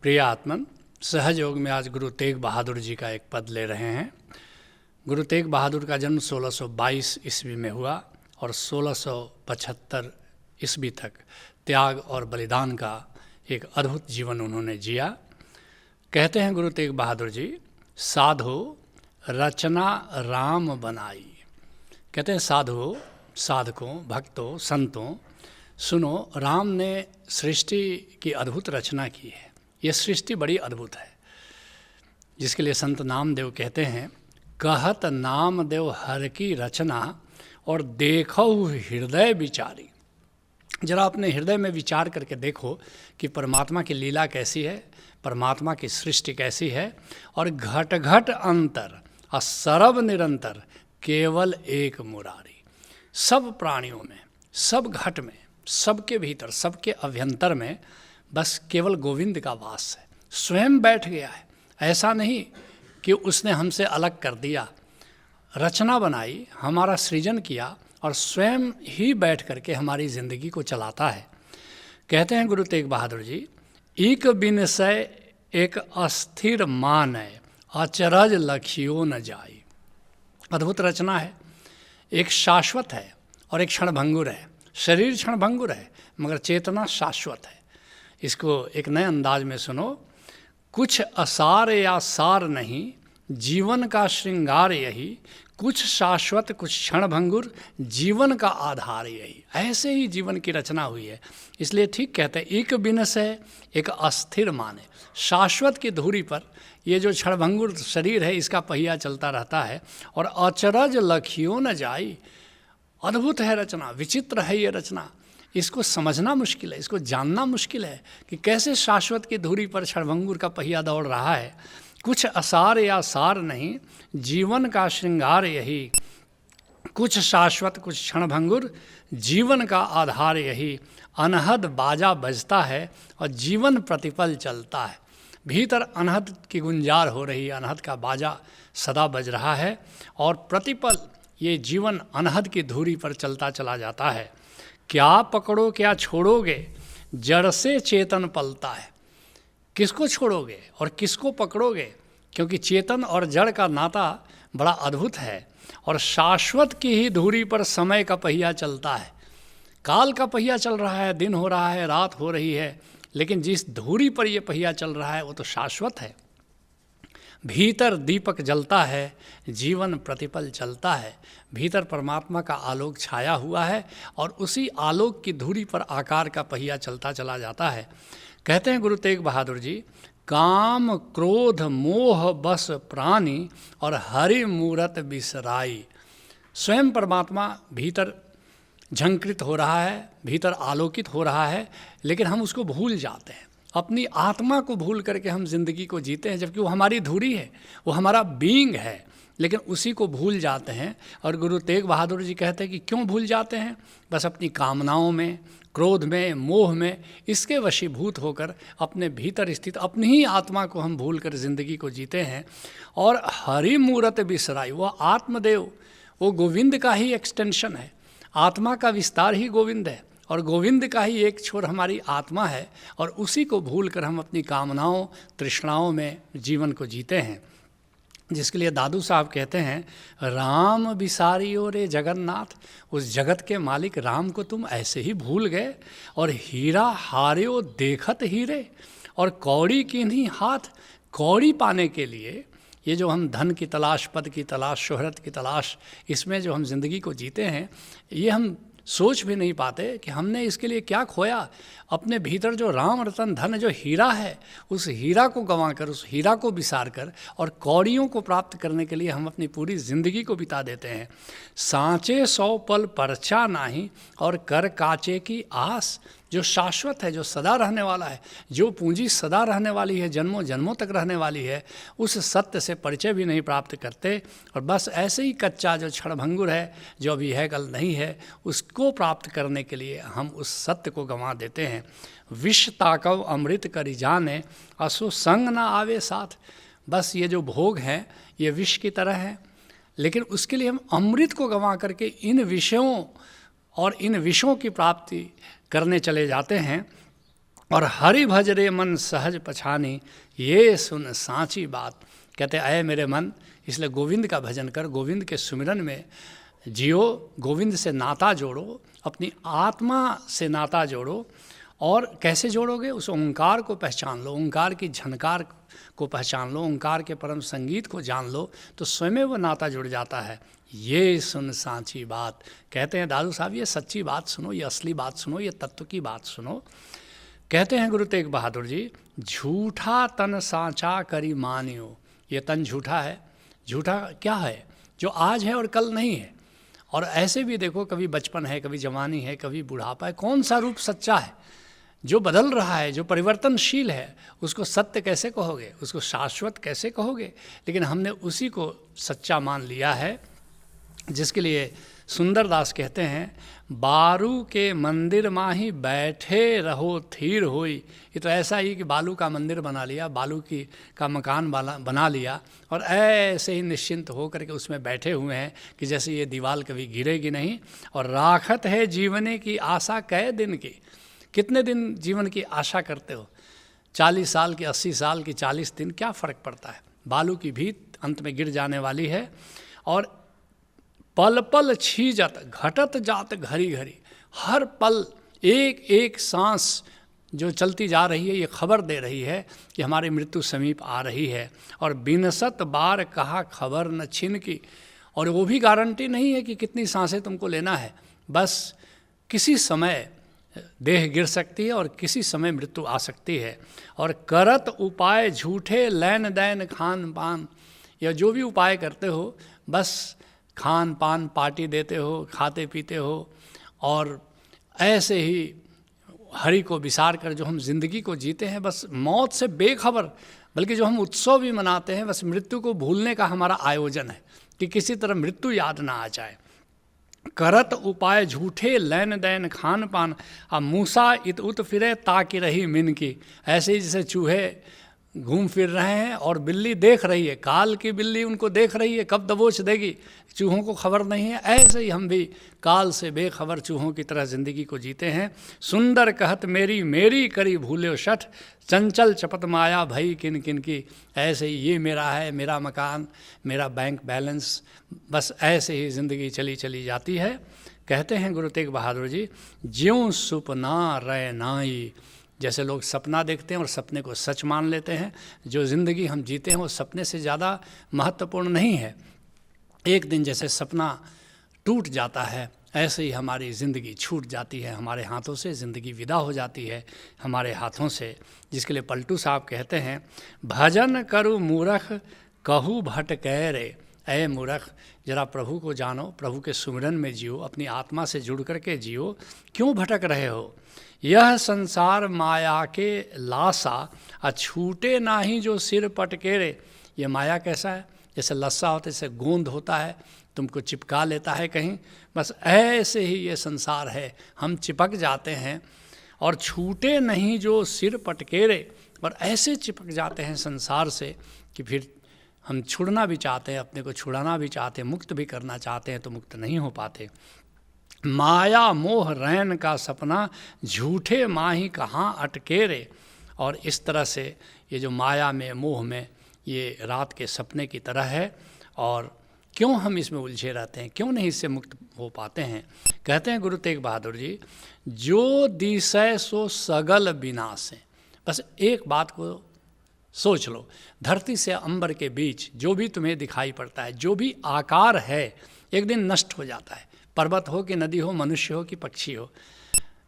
प्रिय आत्मन, सहज योग में आज गुरु तेग बहादुर जी का एक पद ले रहे हैं। गुरु तेग बहादुर का जन्म 1622 ईस्वी में हुआ और 1675 ईस्वी तक त्याग और बलिदान का एक अद्भुत जीवन उन्होंने जिया। कहते हैं गुरु तेग बहादुर जी, साधो रचना राम बनाई। कहते हैं साधुओं, साधकों, भक्तों, संतों, सुनो, राम ने सृष्टि की अद्भुत रचना की है। ये सृष्टि बड़ी अद्भुत है, जिसके लिए संत नामदेव कहते हैं, कहत नामदेव हर की रचना और देखो हृदय विचारी। जरा अपने हृदय में विचार करके देखो कि परमात्मा की लीला कैसी है, परमात्मा की सृष्टि कैसी है। और घट घट अंतर और सरब निरंतर केवल एक मुरारी। सब प्राणियों में, सब घट में, सबके भीतर, सबके अभ्यंतर में बस केवल गोविंद का वास है। स्वयं बैठ गया है, ऐसा नहीं कि उसने हमसे अलग कर दिया। रचना बनाई, हमारा सृजन किया और स्वयं ही बैठ करके हमारी ज़िंदगी को चलाता है। कहते हैं गुरु तेग बहादुर जी, एक बिनसय एक अस्थिर मान है, अचरज लखियो न जाई। अद्भुत रचना है, एक शाश्वत है और एक क्षणभंगुर है। शरीर क्षणभंगुर है मगर चेतना शाश्वत है। इसको एक नए अंदाज में सुनो, कुछ असार या सार नहीं, जीवन का श्रृंगार यही, कुछ शाश्वत कुछ क्षणभंगुर, जीवन का आधार यही। ऐसे ही जीवन की रचना हुई है। इसलिए ठीक कहते हैं, एक बिनसय एक अस्थिर माने। शाश्वत की धुरी पर ये जो क्षणभंगुर शरीर है, इसका पहिया चलता रहता है। और अचरज लखियो न जाई। अद्भुत है रचना, विचित्र है ये रचना। इसको समझना मुश्किल है, इसको जानना मुश्किल है कि कैसे शाश्वत की धुरी पर क्षणभंगुर का पहिया दौड़ रहा है। कुछ असार या सार नहीं, जीवन का श्रृंगार यही, कुछ शाश्वत कुछ क्षणभंगुर, जीवन का आधार यही। अनहद बाजा बजता है और जीवन प्रतिपल चलता है। भीतर अनहद की गुंजार हो रही, अनहद का बाजा सदा बज रहा है और प्रतिपल ये जीवन अनहद की धुरी पर चलता चला जाता है। क्या पकड़ो क्या छोड़ोगे, जड़ से चेतन पलता है। किसको छोड़ोगे और किसको पकड़ोगे, क्योंकि चेतन और जड़ का नाता बड़ा अद्भुत है। और शाश्वत की ही धुरी पर समय का पहिया चलता है। काल का पहिया चल रहा है, दिन हो रहा है, रात हो रही है, लेकिन जिस धुरी पर ये पहिया चल रहा है वो तो शाश्वत है। भीतर दीपक जलता है, जीवन प्रतिपल चलता है। भीतर परमात्मा का आलोक छाया हुआ है और उसी आलोक की धुरी पर आकार का पहिया चलता चला जाता है। कहते हैं गुरु तेग बहादुर जी, काम क्रोध मोह बस प्राणी और हरि मूरत बिसराई। स्वयं परमात्मा भीतर झंकृत हो रहा है, भीतर आलोकित हो रहा है, लेकिन हम उसको भूल जाते हैं। अपनी आत्मा को भूल करके हम जिंदगी को जीते हैं, जबकि वो हमारी धुरी है, वो हमारा बीइंग है, लेकिन उसी को भूल जाते हैं। और गुरु तेग बहादुर जी कहते हैं कि क्यों भूल जाते हैं? बस अपनी कामनाओं में, क्रोध में, मोह में, इसके वशीभूत होकर अपने भीतर स्थित अपनी ही आत्मा को हम भूल कर जिंदगी को जीते हैं। और हरि मूरत बिसराई, वो आत्मदेव, वो गोविंद का ही एक्सटेंशन है। आत्मा का विस्तार ही गोविंद है और गोविंद का ही एक छोर हमारी आत्मा है। और उसी को भूल कर हम अपनी कामनाओं तृष्णाओं में जीवन को जीते हैं। जिसके लिए दादू साहब कहते हैं, राम बिसारियो रे जगन्नाथ। उस जगत के मालिक राम को तुम ऐसे ही भूल गए। और हीरा हार्यो देखत हीरे, और कौड़ी किन्हीं हाथ। कौड़ी पाने के लिए, ये जो हम धन की तलाश, पद की तलाश, शोहरत की तलाश, इसमें जो हम जिंदगी को जीते हैं, ये हम सोच भी नहीं पाते कि हमने इसके लिए क्या खोया। अपने भीतर जो राम रतन धन जो हीरा है, उस हीरा को गंवाकर, उस हीरा को बिसार कर और कौड़ियों को प्राप्त करने के लिए हम अपनी पूरी ज़िंदगी को बिता देते हैं। सांचे 100 पल परचा नाही और कर काचे की आस। जो शाश्वत है, जो सदा रहने वाला है, जो पूंजी सदा रहने वाली है, जन्मों जन्मों तक रहने वाली है, उस सत्य से परिचय भी नहीं प्राप्त करते। और बस ऐसे ही कच्चा जो क्षणभंगुर है, जो अभी है कल नहीं है, उसको प्राप्त करने के लिए हम उस सत्य को गंवा देते हैं। विष ताकव अमृत करी जाने, असो संग ना आवे साथ। बस ये जो भोग हैं ये विष की तरह है, लेकिन उसके लिए हम अमृत को गंवा करके इन विषयों और इन विषयों की प्राप्ति करने चले जाते हैं। और हरि भज रे मन सहज पछानी, ये सुन सांची बात। कहते अय मेरे मन, इसलिए गोविंद का भजन कर, गोविंद के सुमिरन में जियो, गोविंद से नाता जोड़ो, अपनी आत्मा से नाता जोड़ो। और कैसे जोड़ोगे? उस ओंकार को पहचान लो, ओंकार की झनकार को पहचान लो, ओंकार के परम संगीत को जान लो, तो स्वयं वो नाता जुड़ जाता है। ये सुन सांची बात। कहते हैं दादू साहब ये सच्ची बात सुनो, ये असली बात सुनो, ये तत्व की बात सुनो। कहते हैं गुरु तेग बहादुर जी, झूठा तन सांचा करी मानियो। ये तन झूठा है। झूठा क्या है? जो आज है और कल नहीं है। और ऐसे भी देखो, कभी बचपन है, कभी जवानी है, कभी बुढ़ापा है। कौन सा रूप सच्चा है? जो बदल रहा है, जो परिवर्तनशील है, उसको सत्य कैसे कहोगे? उसको शाश्वत कैसे कहोगे? लेकिन हमने उसी को सच्चा मान लिया है, जिसके लिए सुंदरदास कहते हैं, बारू के मंदिर माही बैठे रहो थीर होई। ये तो ऐसा ही कि बालू का मंदिर बना लिया, बालू का मकान बना लिया और ऐसे ही निश्चिंत हो करके उसमें बैठे हुए हैं कि जैसे ये दीवार कभी गिरेगी नहीं। और राखत है जीवने की आशा कै दिन की। कितने दिन जीवन की आशा करते हो? 40 साल की, 80 साल की, 40 दिन, क्या फ़र्क पड़ता है? बालू की भीत अंत में गिर जाने वाली है। और पल पल छीजत घटत जात घड़ी घड़ी, हर पल एक एक सांस जो चलती जा रही है, ये खबर दे रही है कि हमारी मृत्यु समीप आ रही है। और बिनसत बार कहा खबर न छिन की। और वो भी गारंटी नहीं है कि कितनी सांसें तुमको लेना है, बस किसी समय देह गिर सकती है और किसी समय मृत्यु आ सकती है। और करत उपाय झूठे लैन दैन खान पान, या जो भी उपाय करते हो बस खान पान पार्टी देते हो, खाते पीते हो, और ऐसे ही हरि को विसार कर जो हम जिंदगी को जीते हैं, बस मौत से बेखबर। बल्कि जो हम उत्सव भी मनाते हैं, बस मृत्यु को भूलने का हमारा आयोजन है कि किसी तरह मृत्यु याद ना आ जाए। करत उपाय झूठे लैन दैन खान पान, अब मूसा इत उत फिरे ताकि रही मिन की। ऐसे ही जैसे चूहे घूम फिर रहे हैं और बिल्ली देख रही है, काल की बिल्ली उनको देख रही है, कब दबोच देगी, चूहों को खबर नहीं है। ऐसे ही हम भी काल से बेखबर चूहों की तरह ज़िंदगी को जीते हैं। सुंदर कहत मेरी मेरी करी भूल्यो शठ, चंचल चपत माया भई किन किन की। ऐसे ही ये मेरा है, मेरा मकान, मेरा बैंक बैलेंस, बस ऐसे ही ज़िंदगी चली चली जाती है। कहते हैं गुरु तेग बहादुर जी, ज्यों सुपना रय नाई। जैसे लोग सपना देखते हैं और सपने को सच मान लेते हैं, जो ज़िंदगी हम जीते हैं वो सपने से ज़्यादा महत्वपूर्ण नहीं है। एक दिन जैसे सपना टूट जाता है, ऐसे ही हमारी ज़िंदगी छूट जाती है, हमारे हाथों से ज़िंदगी विदा हो जाती है हमारे हाथों से। जिसके लिए पलटू साहब कहते हैं, भजन करु मूरख कहू भट कह रे। ऐ मूरख, जरा प्रभु को जानो, प्रभु के सुमिरन में जियो, अपनी आत्मा से जुड़ करके जियो, क्यों भटक रहे हो? यह संसार माया के लासा, अछूटे नाही जो सिर पटके रे। ये माया कैसा है? जैसे लस्सा होता है, जैसे गोंद होता है, तुमको चिपका लेता है कहीं, बस ऐसे ही ये संसार है, हम चिपक जाते हैं। और छूटे नहीं जो सिर पटके रे, और ऐसे चिपक जाते हैं संसार से कि फिर हम छुड़ना भी चाहते हैं, अपने को छुड़ाना भी चाहते हैं, मुक्त भी करना चाहते हैं तो मुक्त नहीं हो पाते। माया मोह रैन का सपना, झूठे माही कहाँ अटके रे। और इस तरह से ये जो माया में, मोह में, ये रात के सपने की तरह है। और क्यों हम इसमें उलझे रहते हैं, क्यों नहीं इससे मुक्त हो पाते हैं? कहते हैं गुरु तेग बहादुर जी, जो दिसै सो सगल विनाश है। बस एक बात को सोच लो, धरती से अंबर के बीच जो भी तुम्हें दिखाई पड़ता है, जो भी आकार है, एक दिन नष्ट हो जाता है। पर्वत हो कि नदी हो, मनुष्य हो कि पक्षी हो,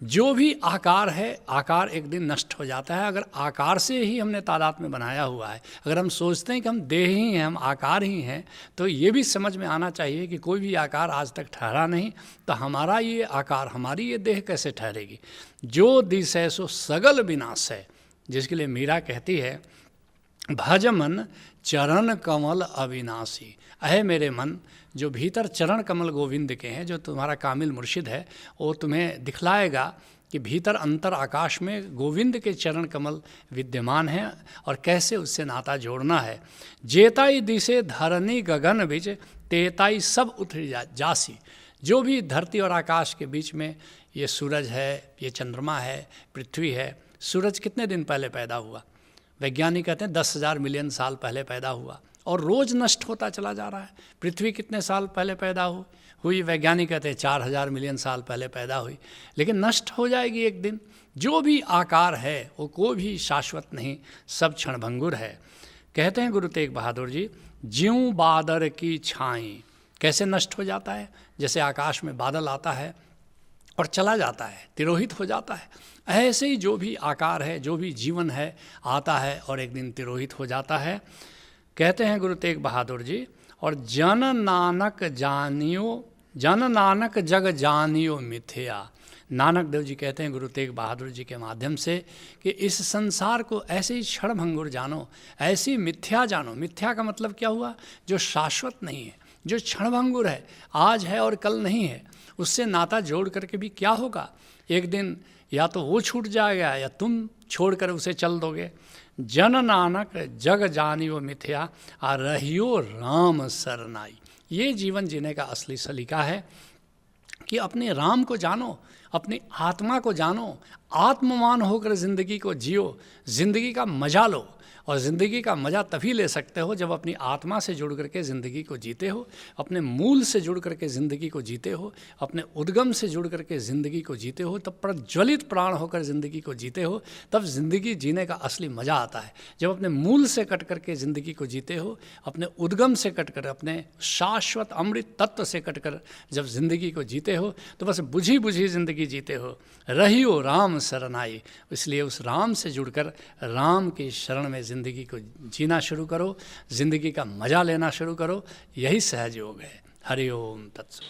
जो भी आकार है, आकार एक दिन नष्ट हो जाता है। अगर आकार से ही हमने तादात्म्य बनाया हुआ है, अगर हम सोचते हैं कि हम देह ही हैं, हम आकार ही हैं, तो ये भी समझ में आना चाहिए कि कोई भी आकार आज तक ठहरा नहीं, तो हमारा ये आकार, हमारी ये देह कैसे ठहरेगी? जो दिसै सो सगल विनाश है। जिसके लिए मीरा कहती है, भज मन चरण कमल अविनाशी। अहे मेरे मन, जो भीतर चरण कमल गोविंद के हैं, जो तुम्हारा कामिल मुर्शिद है, वो तुम्हें दिखलाएगा कि भीतर अंतर आकाश में गोविंद के चरण कमल विद्यमान हैं और कैसे उससे नाता जोड़ना है। जेताई दिसे धरनी गगन बीच, तेताई सब उतरी जासी। जो भी धरती और आकाश के बीच में ये सूरज है, ये चंद्रमा है, पृथ्वी है, सूरज कितने दिन पहले पैदा हुआ? वैज्ञानिक कहते हैं 10,000 मिलियन साल पहले पैदा हुआ और रोज़ नष्ट होता चला जा रहा है। पृथ्वी कितने साल पहले पैदा हुई? वैज्ञानिक कहते हैं 4,000 मिलियन साल पहले पैदा हुई, लेकिन नष्ट हो जाएगी एक दिन। जो भी आकार है वो कोई भी शाश्वत नहीं, सब क्षणभंगुर है। कहते हैं गुरु तेग बहादुर जी, ज्यों बादर की छाई, कैसे नष्ट हो जाता है? जैसे आकाश में बादल आता है और चला जाता है, तिरोहित हो जाता है, ऐसे ही जो भी आकार है, जो भी जीवन है, आता है और एक दिन तिरोहित हो जाता है। कहते हैं गुरु तेग बहादुर जी, और जन नानक जग जानियो मिथ्या। नानक देव जी कहते हैं गुरु तेग बहादुर जी के माध्यम से कि इस संसार को ऐसे ही क्षणभंगुर जानो, ऐसी मिथ्या जानो। मिथ्या का मतलब क्या हुआ? जो शाश्वत नहीं है, जो क्षणभंगुर है, आज है और कल नहीं है। उससे नाता जोड़ करके भी क्या होगा? एक दिन या तो वो छूट जाएगा या तुम छोड़कर उसे चल दोगे। जन नानक जग जानियो मिथ्या, आ रहियो राम सरनाई। ये जीवन जीने का असली सलीका है कि अपने राम को जानो, अपनी आत्मा को जानो, आत्मवान होकर ज़िंदगी को जियो, ज़िंदगी का मज़ा लो। और ज़िंदगी का मज़ा तभी ले सकते हो जब अपनी आत्मा से जुड़ करके ज़िंदगी को जीते हो, अपने मूल से जुड़ करके ज़िंदगी को जीते हो, अपने उद्गम से जुड़ करके ज़िंदगी को जीते हो, तब प्रज्वलित प्राण होकर ज़िंदगी को जीते हो, तब ज़िंदगी जीने का असली मज़ा आता है। जब अपने मूल से कट करके ज़िंदगी को जीते हो, अपने उद्गम से कट कर, अपने शाश्वत अमृत तत्व से कट कर जब ज़िंदगी को जीते हो, तो बस बुझी बुझी ज़िंदगी जीते हो। रहियो राम शरणाई, इसलिए उस राम से जुड़कर राम की शरण में ज़िंदगी को जीना शुरू करो, ज़िंदगी का मज़ा लेना शुरू करो। यही सहज योग है। हरि ओम तत्सत।